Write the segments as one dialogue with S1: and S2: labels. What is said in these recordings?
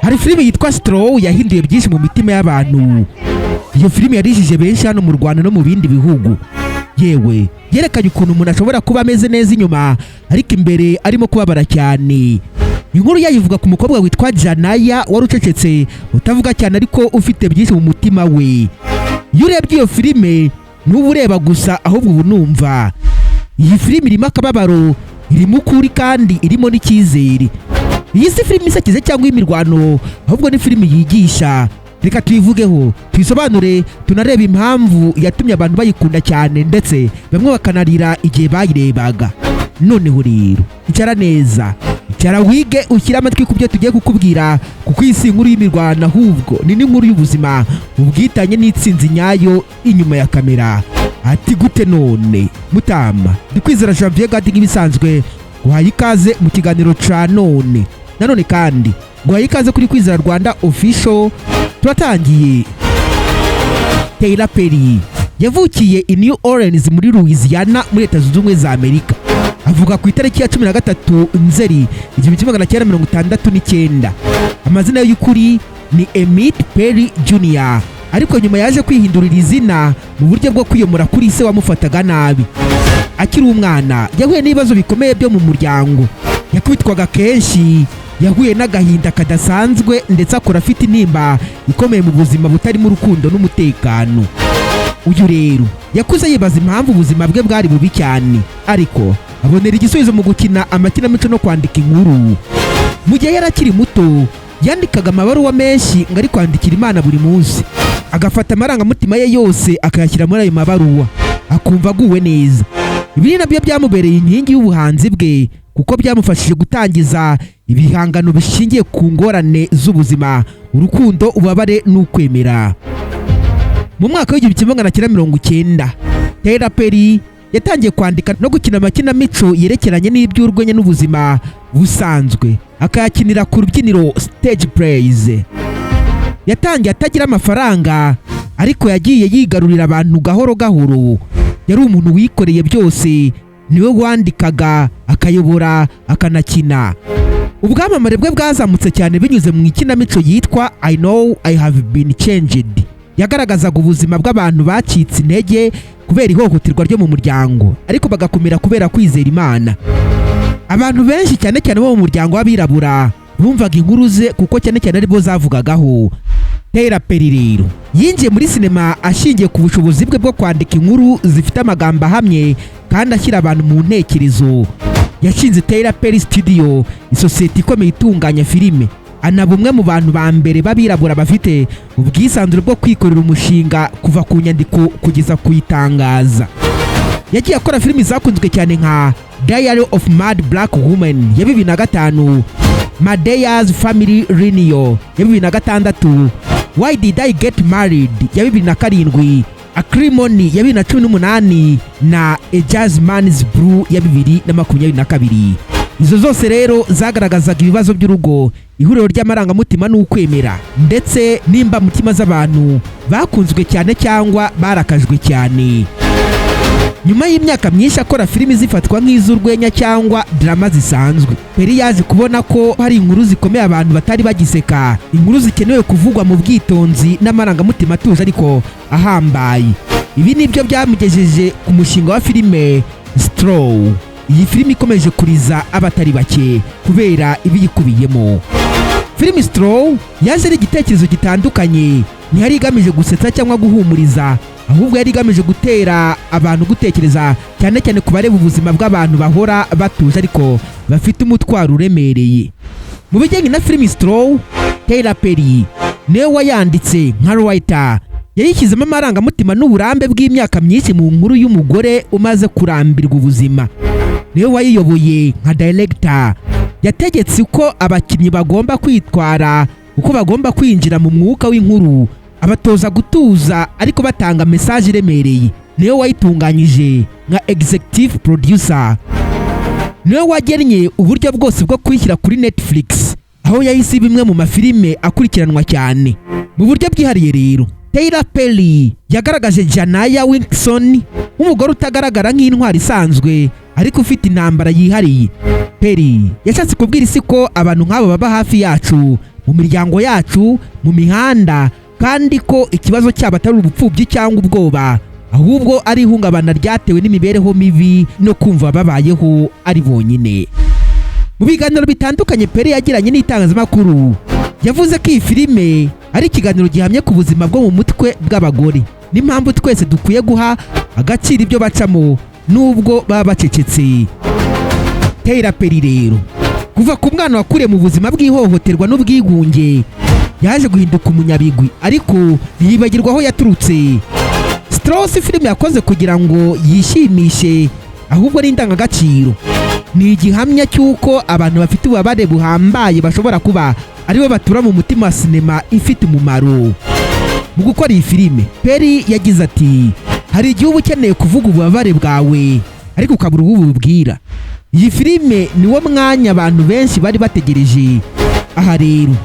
S1: hari filime yitwa Straw yahinduye byinshi mu mitima y'abantu. Iyo filime yarishije benshi hano mu Rwanda no mu bindi bihugu. Yewe yerekanye ukuntu umuntu ashobora kuba ameze neza inyuma ariko imbere arimo kubabara cyane. Inkuru yayivuga ku mukobwa witwa Janaya wari ucecetse utavuga cyane ariko ufite byinshi mu mutima we. Iyo urebye iyo filime n'ubu ureba gusa ahubwo ubu numva. Iyi filime irimo akababaro, irimo ukuri kandi irimo n'icyizere. Iyi si filime isekize cyangwa imirwano ahubwo ni filime yigisha. Reka tuyivugeho tuyisobanure tunareba impamvu yatumye abantu bayikunda cyane ndetse bamwe bakanarira igihe bayirebaga. Noneho rero icara neza, icara wige ushyira amatwi ku byo tugiye kukubwira kuko iyi si inkuru y'imirwano ahubwo ni n'inkuru y'ubuzima, ubwitanye n'itsinzi nyayo inyuma ya kamera. Ati gute none mutama ndikwizera Janvier Gadi nk'ibisanzwe guhaye ikaze mu kiganiro ca none. Nanone kandi guhaye ikaze kuri Kwizera Rwanda official. Turatangiye. Tyler Perry yavukiye i New Orleans muri Louisiana muri Leta Zunze Ubumwe za Amerika. Avuga ku itariki ya 13 Nzeri 1969. Amazina ye y'ukuri ni Emmett Perry Jr. ariko nyuma yaje kwihindurira izina mu buryo bwo kwiyomora kuri se wamufataga nabi. Akiri umwana yahuye n'ibibazo bikomeye byo mu muryango. Yakubitwaga kenshi, yahuye n'agahinda kadasanzwe ndetse akora afite intimba ikomeye mu buzima butarimo urukundo n'umutekano. Uyu rero yakuze yibaza impamvu ubuzima bwe bwari bubi cyane, ariko abonera igisubizo mu gukina amakinamico no kwandika inkuru. Mu gihe yari akiri muto yandikaga amabaruwa menshi ngo ari kwandikira Imana buri munsi, agafata amarangamutima ye yose akayashyira muri ayo mabaruwa akumva aguwe neza. Ibi nabyo byamubereye inkingi y'ubuhanzi bwe kuko byamufashije gutangiza ibihangano bishingiye ku ngorane z'ubuzima, urukundo, ububabare n'ukwemera. Mu mwaka w'1990 Tyler Perry yatangiye kwandika no gukina amakinamico yerekeranye n'iby'urwenya n'ubuzima busanzwe, akayakinira ku rubyiniro stage plays. Yatangiye atagira amafaranga ariko yagiye yigarurira abantu gahoro gahoro. Yari umuntu wikoreye byose, niwe wandikaga, akayobora, akanakina. Ubwamamare bwe bwazamutse cyane binyuze mu ikinamico yitwa I Know I Have Been Changed. Yagaragazaga ubuzima bw'abantu bacitse intege kubera ihohoterwa ryo mu muryango ariko bagakomera kubera kwizera Imana. Abantu benshi cyane cyane bo mu muryango w'abirabura bumvaga inkuru ze kuko cyane cyane aribo zavugagaho. Tyler Perry rero yinjiye muri sinema ashingiye ku bushobozi bwe bwo kwandika inkuru zifite amagambo ahamye kandi ashyira abantu mu ntekerezo. Yashinze Tyler Perry Studio, isosiyete ikomeye itunganya filime. Anaba umwe mu bantu ba mbere b'abirabura bafite ubwisanzure bwo kwikorera umushinga kuva ku nyandiko kugeza kuyitangaza. Yagiye akora filimi zakunzwe cyane nka Diary of Mad Black Woman ya 2005, Medea's Family Reunion ya 2006, Why Did I Get Married ya 2007, Acrimony ya 2018 na A Jazzman's Brew ya 2022. Izo zose rero zagaragazaga ibibazo by'urugo, ihuriro ry'amarangamutima n'ukwemera ndetse nimba mutima z'abantu bakunzwe cyane cyangwa barakajwe cyane. Nyuma y'imyaka myinshi akora filimi zifatwa nk'iz'urwenya cyangwa drama zisanzwe, Perry yaje kubona ko hari inkuru zikomeye abantu batari bagiseka, inkuru zikenewe kuvugwa mu bwitonzi n'amarangamutima atuje ariko ahambaye. Ibi nibyo byamugejeje ku mushinga wa filime Straw. Iyi filimi ikomeje kuriza abatari bake kubera ibiyikubiyemo. Filimi Straw yaje ari igitekerezo gitandukanye, ntiyari igamije gusetsa cyangwa guhumuriza, ahubwo yari igamije gutera abantu gutekereza cyane cyane ku bareba ubuzima bw'abantu bahora batuje ariko bafite umutwaro uremereye. Mu bijyanye na filimi Straw, Tyler Perry niwe wayanditse nka writer. Yayishyizemo amarangamutima n'uburambe bw'imyaka myinshi mu nkuru y'umugore umaze kurambirwa ubuzima. Niwe wayiyoboye nka director. Yategetse uko abakinnyi bagomba kwitwara, uko bagomba kwinjira mu mwuka w'inkuru, abatoza gutuza ariko batanga message iremereye. Niwe wayitunganyije nka executive producer. Niwe wagennye uburyo bwose bwo kwishyira kuri Netflix, aho yahise bimwe mu mafilime akurikiranwa cyane. Mu buryo bwihariye rero Tyler Perry yagaragaje Janaya Wilson nk'umugore utagaragara nk'intwari isanzwe ariko ufite intambara yihariye. Perry yashatse kubwira isi ko abantu nk'abo baba hafi yacu mu miryango yacu, mu mihanda, kandi ko ikibazo cyabo atari ubupfubyi cyangwa ubwoba, ahubwo ari ihungabana ryatewe n'imibereho mibi no kumva babayeho ari bonyine. Mu biganiro bitandukanye Perry yagiranye n'itangazamakuru, yavuze ko iyi filime ari ikiganiro gihamye ku buzima bwo mu mutwe bw'abagore n'impamvu twese dukwiye guha agaciro ibyo bacamo nubwo baba bacecetse. Tyler Perry rero kuva ku mwana wakuriye mu buzima bw'ihohoterwa n'ubwigunge yaje guhinduka umunyabigwi, ariko yibagirwa aho yaturutse. Strauss filime yakoze kugira ngo yishimishe, ahubwo n'indangagaciro. Ni igihamya cy'uko abantu bafite ububabare buhambaye bashobora kuba aribo batura mu mutima wa sinema ifite umumaro. Mu gukora iyi filime, Perry yagize ati, hari igihe uba ukeneye kuvuga ububabare bwawe ariko ukabura uwo ububwira. Iyi filime niwo mwanya abantu benshi bari bategereje. Aha rero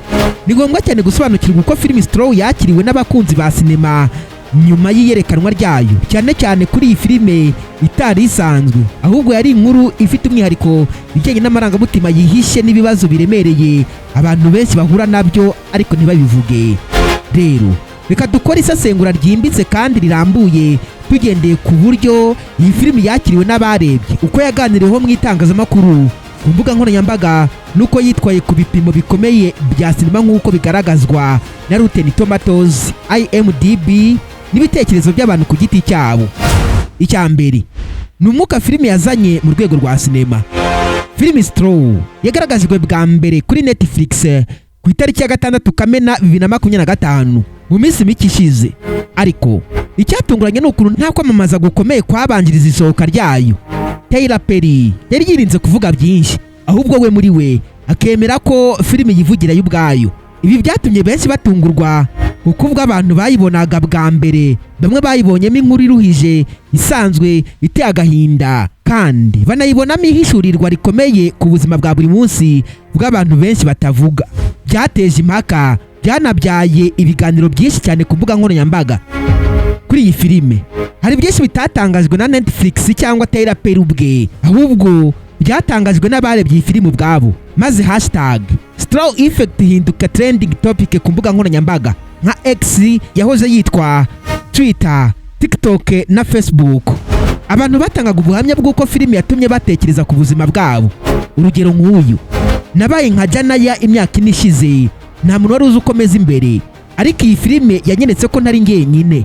S1: ni ngombwa cyane gusobanukirwa uko filime Strauss yakiriwe n'abakunzi ba sinema nyuma y'iyerekanwa ryayo, cyane cyane kuri iyi filime itari isanzwe, ahubwo yari inkuru ifite umwihariko ijyanye n'amarangamutima yihishe n'ibibazo biremereye abantu benshi bahura nabyo ariko ntibabivuge. Rero reka dukore isesengura ryimbitse kandi rirambuye tugendeye ku buryo iyi filime yakiriwe n'abarebye, uko yaganiriweho mu itangazamakuru, ku mbuga nkoranyambaga, nuko yitwaye ku bipimo bikomeye bya sinema nk'uko bigaragazwa na Rotten Tomatoes, IMDb n'ibitekerezo by'abantu ku giti cyabo. Icya mbere ni umwuka filime yazanye mu rwego rwa sinema. Filime Strauss yagaragajwe bwa mbere kuri Netflix ku itariki ya 6 Kamena 2025, mu minsi mike ishize, ariko icyatunguranye ni ukuntu nta kwamamaza gukomeye kwabanjiriza isohoka ryayo. Tyler Perry yari yirinze kuvuga byinshi, ahubwo we muri we akemera ko filime yivugira y'ubwayo. Ibi byatumye benshi batungurwa kuko ubwo abantu bayibonaga bwa mbere, bamwe bayibonyemo inkuru iruhije isanzwe iteye agahinda, kandi banayibonamo ihishurirwa rikomeye ku buzima bwa buri munsi bw'abantu benshi batavuga. Byateje impaka, byanabyaye ibiganiro byinshi cyane ku mbuga nkoranyambaga. Kuri iyi filime hari byinshi bitatangajwe na Netflix cyangwa Tyler Perry ubwe, ahubwo byatangajwe n'abarebye iyi filime ubwabo, maze #Strauss Effect ihinduka trending topic ku mbuga nkoranyambaga nka X yahoze yitwa Twitter, TikTok na Facebook. Abantu batangaga ubuhamya bw'uko filime yatumye batekereza ku buzima bwabo. Urugero nk'uyu: nabaye nka Janaya imyaka ine ishize, nta muntu wari uzi uko meze imbere, ariko iyi filime yanyeretse ko ntari njyenyine.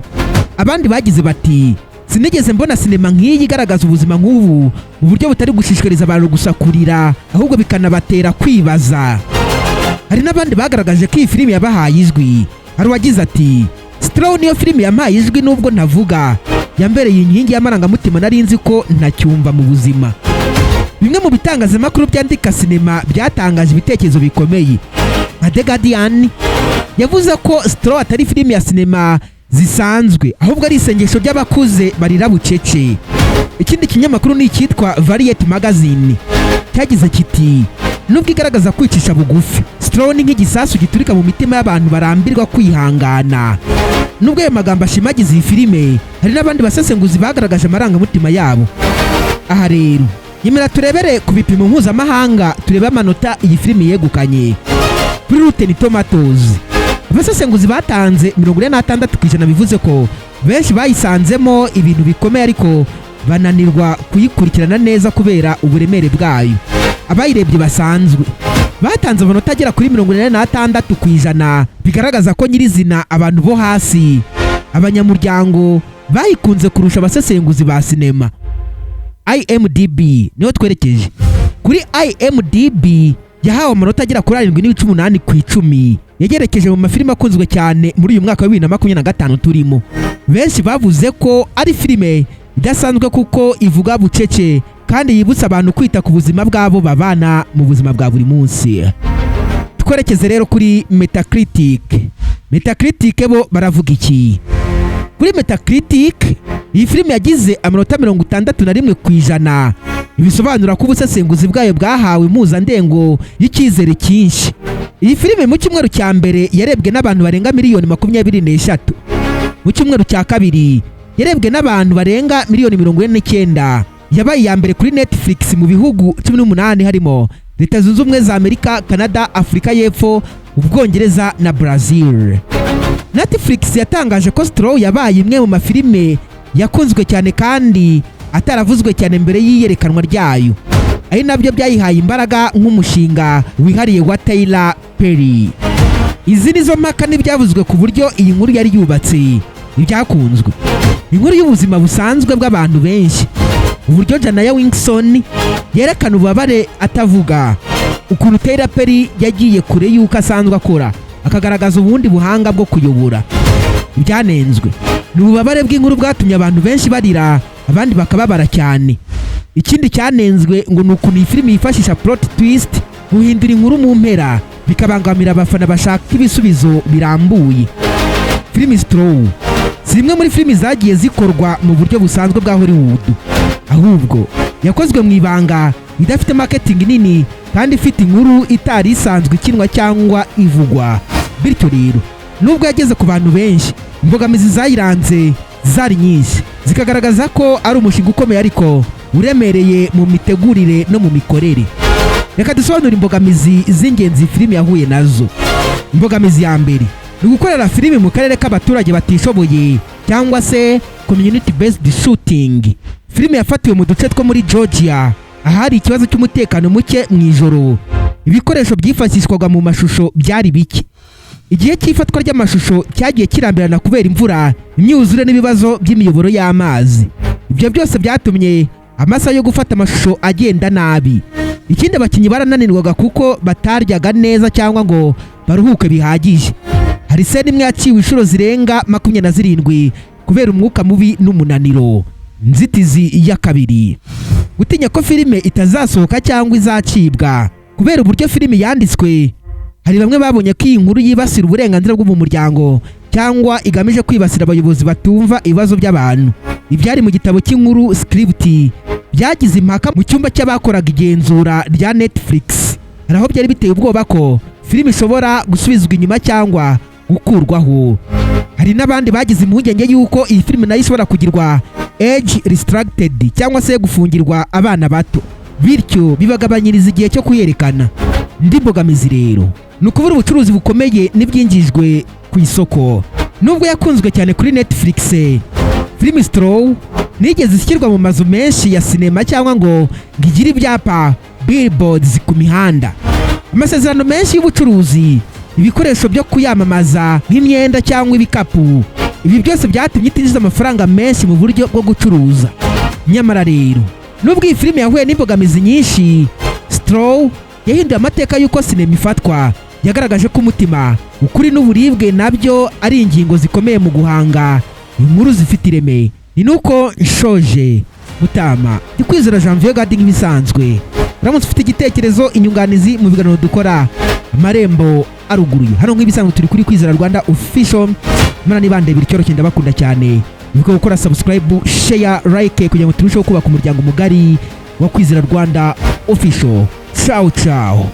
S1: Abandi bagize bati, sinigeze mbona sinema nk'iyi igaragaza ubuzima nk'ubu mu buryo butari gushishikariza abantu gusa kurira, ahubwo bikanabatera kwibaza. Hari n'abandi bagaragaje ko iyi filime yabahaye ijwi. Hari uwagize ati, Strauss niyo filime yampaye ijwi nubwo ntavuga, yambereye inkingi y'amarangamutima nari nzi ko ntacyumva mu buzima. Bimwe mu bitangazamakuru byandika sinema byatangaje ibitekerezo bikomeye. Nka The Gadi yavuze ko Strauss atari filime ya sinema zisanzwe, ahubwo ari isengesho ry'abakuze barira bucece. Ikindi kinyamakuru ni icyitwa Variety Magazine, cyagize kiti, nubwo igaragaza kwicisha bugufi, Strauss ni nk'igisasu giturika mu mitima y'abantu barambirwa kwihangana. Nubwo ayo magambo ashimagiza iyi filime, hari n'abandi basesenguzi bagaragaje amarangamutima yabo. Aha rero nyemera turebere ku bipimo mpuzamahanga, turebe amanota iyi filime yegukanye. Kuri Rotten Tomatoes, abasesenguzi batanze 46% bivuze ko benshi bayisanzemo ibintu bikomeye, ariko bananirwa kuyikurikirana neza kubera uburemere bwayo. Abayirebye basanzwe batanze amanota agera kuri 46%, bigaragaza ko nyirizina abantu bo hasi, abanyamuryango, bayikunze kurusha abasesenguzi ba sinema. IMDb niho twerekeje. Kuri IMDb yahawe amanota agera kuri 7.8 ku 10, yagerekeje mu mafilime akunzwe cyane muri uyu mwaka wa 2025 turimo. Benshi bavuze ko ari filime idasanzwe kuko ivuga bucece kandi yibutsa abantu kwita ku buzima bwabo babana mu buzima bwa buri munsi. Twerekeze rero kuri Metacritic. Metacritic bo baravuga iki? Kuri Metacritic, iyi filime yagize amanota 61%. Ibisobanura ko ubusesenguzi bwayo bwahawe impuzandengo y'icyizere cyinshi. Iyi filime mu cyumweru cya mbere yarebwe n'abantu barenga 23,000,000. Mu cyumweru cya kabiri yarebwe n'abantu barenga 49,000,000. Yabaye iya mbere kuri Netflix mu bihugu 18 harimo Leta Zunze Ubumwe za Amerika, Canada, Afurika y'Epfo, Ubwongereza na Brazil. Netflix yatangaje ko Straw yabaye imwe mu mafilime yakunzwe cyane kandi ataravuzwe cyane mbere y'iyerekanwa ryayo, ari nabyo byayihaye imbaraga nk'umushinga wihariye wa Tyler Perry. Izi nizo mpaka n'ibyavuzwe ku buryo iyi nkuru yari yubatse ibyakunzwe. Inkuru y'ubuzima busanzwe bw'abantu benshi, uburyo Janaya Winston yerekana ububabare atavuga, ukuntu Tyler Perry yagiye kure y'uko asanzwe akora akagaragaza ubundi buhanga bwo kuyobora. Ibyanenzwe ni ububabare bw'inkuru bwatumye abantu benshi barira, abandi bakababara cyane. Ikindi cyanenzwe ngo ni ukuntu iyi filime yifashisha plot twist, guhindura inkuru mu mpera bikabangamira abafana bashaka ibisubizo birambuye. Filime Straw zimwe muri filimi zagiye zikorwa mu buryo busanzwe bwa Hollywood, ahubwo yakozwe mu ibanga, idafite marketing nini kandi ifite inkuru itari isanzwe ikinwa cyangwa ivugwa. Bityo rero nubwo yageze ku bantu benshi, imbogamizi zayiranze zari nyinshi, zikagaragaza ko ari umushinga ukomeye ariko uremereye mu mitegurire no mu mikorere. Reka dusobanure imbogamizi z'ingenzi filime yahuye nazo. Imbogamizi ya mbere ni gukorera filime mu karere k'abaturage batishoboye cyangwa se community based shooting. Filime yafatiwe mu duce two muri Georgia ahari ikibazo cy'umutekano muke mu ijoro. Ibikoresho byifashishwaga mu mashusho byari bike. Igihe cy'ifatwa ry'amashusho cyagiye kirambirana kubera imvura, imyuzure n'ibibazo by'imiyoboro y'amazi. Ibyo byose byatumye amasaha yo gufata amashusho agenda nabi. Ikindi abakinnyi barananirwaga kuko bataryaga neza cyangwa ngo baruhuke bihagije. Hari sene imwe yaciwe inshuro zirenga 27 kubera umwuka mubi n'umunaniro. Inzitizi ya kabiri, gutinya ko filime itazasohoka cyangwa izacibwa kubera uburyo filime yanditswe. Hari bamwe babonye ko iyi nkuru yibasira uburenganzira bwo mu muryango cyangwa igamije kwibasira abayobozi batumva ibibazo by'abantu. Ibyari mu gitabo cy'inkuru script byagize impaka mu cyumba cy'abakoraga igenzura rya Netflix. Hari aho byari biteye ubwoba ko filime ishobora gusubizwa inyuma cyangwa gukurwaho. Hari n'abandi bagize impungenge y'uko iyi filime nayo ishobora kugirwa age restricted cyangwa se gufungirwa abana bato, bityo bibagabanyiriza igihe cyo kuyerekana. Ndi mbogamizi rero ni ukubura ubucuruzi bukomeye n'ibyinjijwe ku isoko. Nubwo yakunzwe cyane kuri Netflix, filime Straw nigeze ishyirwa mu mazu menshi ya sinema cyangwa ngo ngigire ibyapa billboards ku mihanda. Amasezerano menshi y'ubucuruzi, ibikoresho byo kuyamamaza nk'imyenda cyangwa ibikapu, ibi byose byatumye itinjiza amafaranga menshi mu buryo bwo gucuruza. Nyamara rero nubwo iyi filime yahuye n'imbogamizi nyinshi, Straw yahinduye amateka y'uko sinema ifatwa. Yagaragaje ko umutima, ukuri n'uburibwe nabyo ari ingingo zikomeye mu guhanga inkuru zifite ireme. Ni nuko nshoje Mutama KWIZERA Janvier Gadi nk'ibisanzwe. Uramutse ufite igitekerezo, inyunganizi mu biganiro dukora, amarembo aruguruye. Hano nk'ibisanzwe turi kuri KWIZERA Rwanda official. Mana nibande bityo ndabakunda cyane. Niko gukora subscribe, share, like kugira ngo turusheho kubaka umuryango mugari wa KWIZERA Rwanda official. Ciao ciao.